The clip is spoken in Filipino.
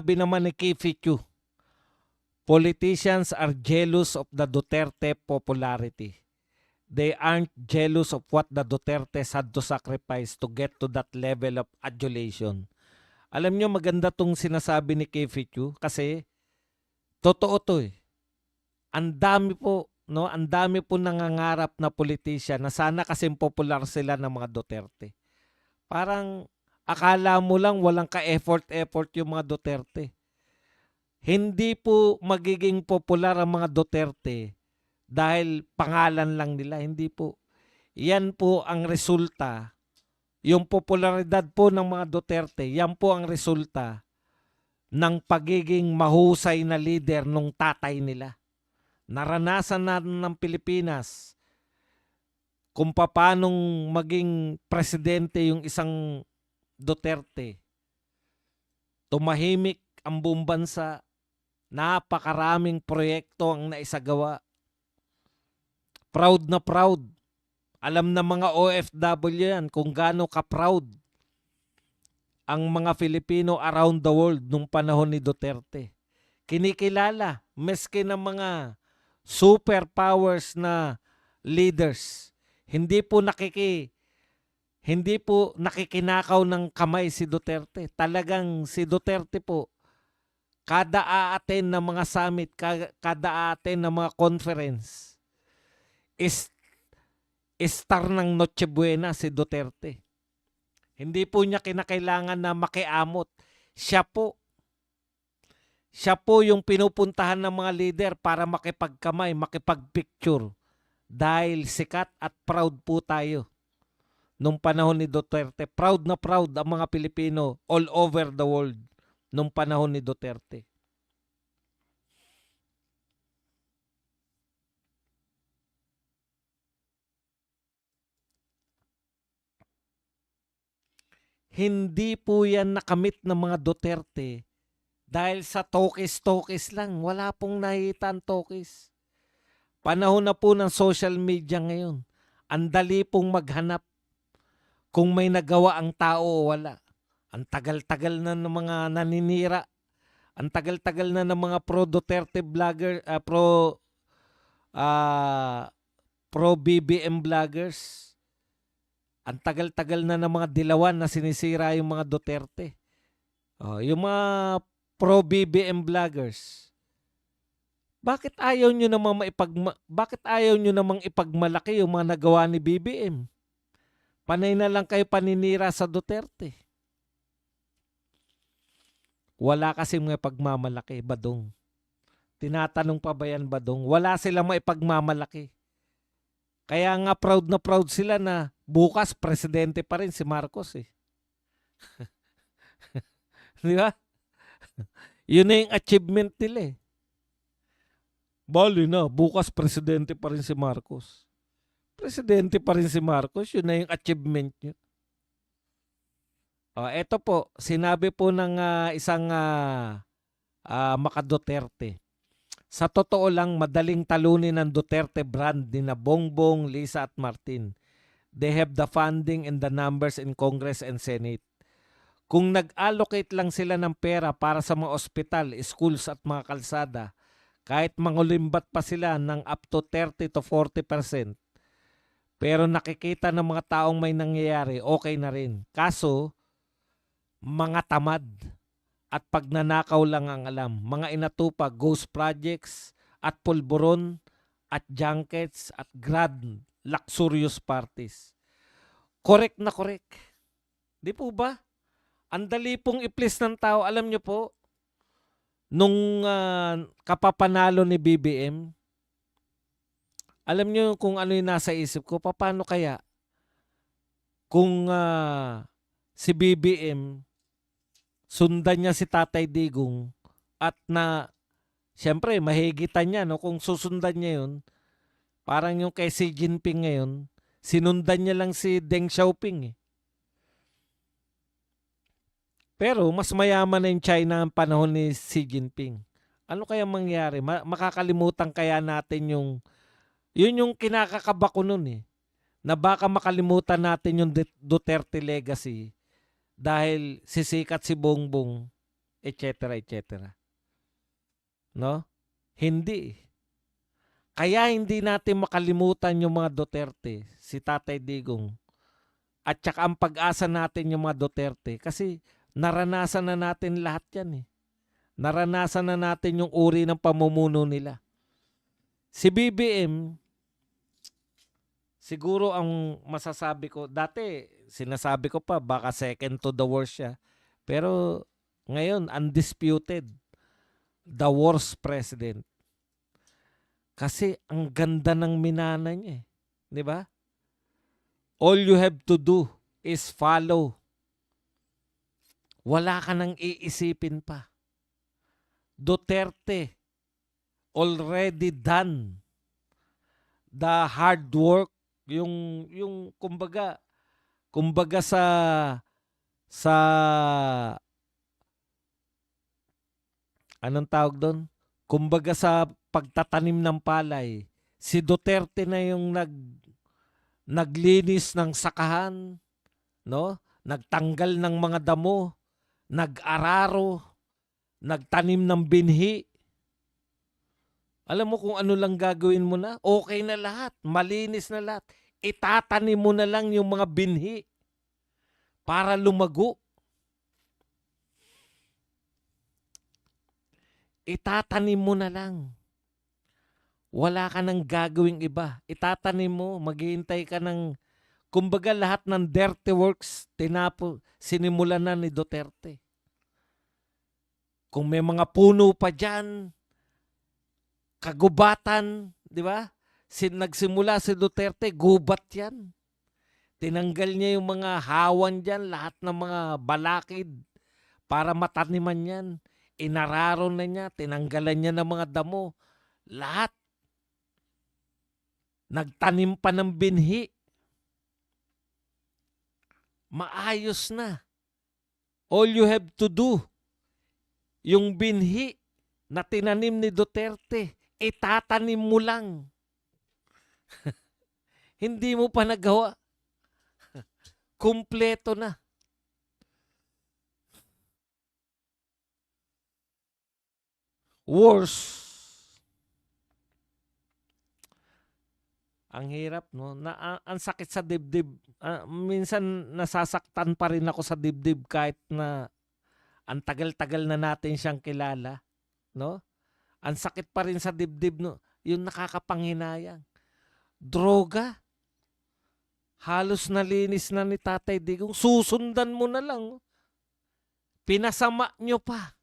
Sabi naman ni Kifichu, politicians are jealous of the Duterte popularity. They aren't jealous of what the Dutertes had to sacrifice to get to that level of adulation. Alam nyo, maganda tong sinasabi ni Kifichu kasi totoo to eh. Ang dami po, no? Ang dami po nangangarap na politician na sana kasing popular sila ng mga Duterte. Parang akala mo lang walang ka-effort yung mga Duterte. Hindi po magiging popular ang mga Duterte dahil pangalan lang nila. Hindi po. Yan po ang resulta. Yung popularidad po ng mga Duterte, yan po ang resulta ng pagiging mahusay na leader nung tatay nila. Naranasan na ng Pilipinas kung paanong maging presidente yung isang Duterte. Tumahimik ang buong bansa. Napakaraming proyekto ang naisagawa. Proud na proud. Alam na mga OFW yan kung gaano ka-proud ang mga Filipino around the world nung panahon ni Duterte. Kinikilala, meski ng mga superpowers na leaders. Hindi po nakikinakaw ng kamay si Duterte. Talagang si Duterte po, kada a-attend ng mga summit, kada a-attend ng mga conference, star ng Noche Buena si Duterte. Hindi po niya kinakailangan na makiamot. Siya po yung pinupuntahan ng mga leader para makipagkamay, makipagpicture. Dahil sikat at proud po tayo. Nung panahon ni Duterte, proud na proud ang mga Pilipino all over the world nung panahon ni Duterte. Hindi po yan nakamit ng mga Duterte dahil sa tokis-tokis lang. Wala pong nakita ang tokis. Panahon na po ng social media ngayon. Ang dali pong maghanap kung may nagawa ang tao o wala. Ang tagal-tagal na ng mga naninira. Ang tagal-tagal na ng mga pro-Duterte vlogger, pro-BBM vloggers. Ang tagal-tagal na ng mga dilawan na sinisira yung mga Duterte. Yung mga pro-BBM vloggers. Bakit ayaw nyo namang ipagmalaki yung mga nagawa ni BBM? Panay na lang kayo paninira sa Duterte. Wala kasing mga pagmamalaki, Badong. Tinatanong pa ba yan, Badong? Wala silang maipagmamalaki. Kaya nga proud na proud sila na bukas presidente pa rin si Marcos eh. Di ba? Yun na yung achievement nila eh. Bali na, bukas presidente pa rin si Marcos. Presidente pa rin si Marcos, yun na yung achievement niya. Ito po, sinabi po ng isang maka-Duterte. Sa totoo lang, madaling talunin ng Duterte brand ni na Bongbong, Lisa at Martin. They have the funding and the numbers in Congress and Senate. Kung nag-allocate lang sila ng pera para sa mga ospital, schools at mga kalsada, kahit mangulimbat pa sila ng up to 30 to 40%, pero nakikita ng mga taong may nangyayari, okay na rin. Kaso, mga tamad at pagnanakaw lang ang alam. Mga inatupa, ghost projects at pulburon at junkets at grand luxurious parties. Correct na correct. Di po ba? Ang dali pong i-please ng tao. Alam nyo po, nung kapapanalo ni BBM, alam nyo kung ano yung nasa isip ko, paano kaya kung si BBM sundan niya si Tatay Digong at na siyempre mahigitan niya, no? Kung susundan niya yun, parang yung kay Xi Jinping ngayon, sinundan niya lang si Deng Xiaoping eh. Pero mas mayaman na yung China ang panahon ni Xi Jinping. Ano kaya mangyari? Makakalimutan kaya natin yun yung kinakakaba ko nun eh. Na baka makalimutan natin yung Duterte legacy dahil sisikat si Bongbong etc. etc. No? Hindi. Kaya hindi natin makalimutan yung mga Duterte, si Tatay Digong, at saka ang pag-asa natin yung mga Duterte kasi naranasan na natin lahat yan eh. Naranasan na natin yung uri ng pamumuno nila. Si BBM, siguro ang masasabi ko, dati sinasabi ko pa baka second to the worst siya. Pero ngayon, undisputed, the worst president. Kasi ang ganda ng minana niya eh. Di ba? All you have to do is follow. Wala ka nang iisipin pa. Duterte already done the hard work, yung kumbaga sa anong tawag doon? Kumbaga sa pagtatanim ng palay, si Duterte na yung naglinis ng sakahan, no? Nagtanggal ng mga damo, nag-araro, nagtanim ng binhi. Alam mo kung ano lang gagawin mo na? Okay na lahat. Malinis na lahat. Itatanim mo na lang yung mga binhi para lumago. Itatanim mo na lang. Wala ka nang gagawing iba. Itatanim mo, maghihintay ka ng, kumbaga lahat ng dirty works, sinimulan na ni Duterte. Kung may mga puno pa dyan, kagubatan, di ba? Nagsimula si Duterte, gubat yan. Tinanggal niya yung mga hawan dyan, lahat ng mga balakid para mataniman yan. Inararo na niya, tinanggalan niya ng mga damo. Lahat. Nagtanim pa ng binhi. Maayos na. All you have to do, yung binhi na tinanim ni Duterte, itatanim mo lang. Hindi mo pa nagawa. Kumpleto na. Worse. Ang hirap, no? Ang sakit sa dibdib. Minsan nasasaktan pa rin ako sa dibdib kahit na ang tagal-tagal na natin siyang kilala, no? Ang sakit pa rin sa dibdib, no? Yung nakakapanghinayang. Droga. Halos nalinis na ni Tatay Digong. Susundan mo na lang. Pinasama nyo pa.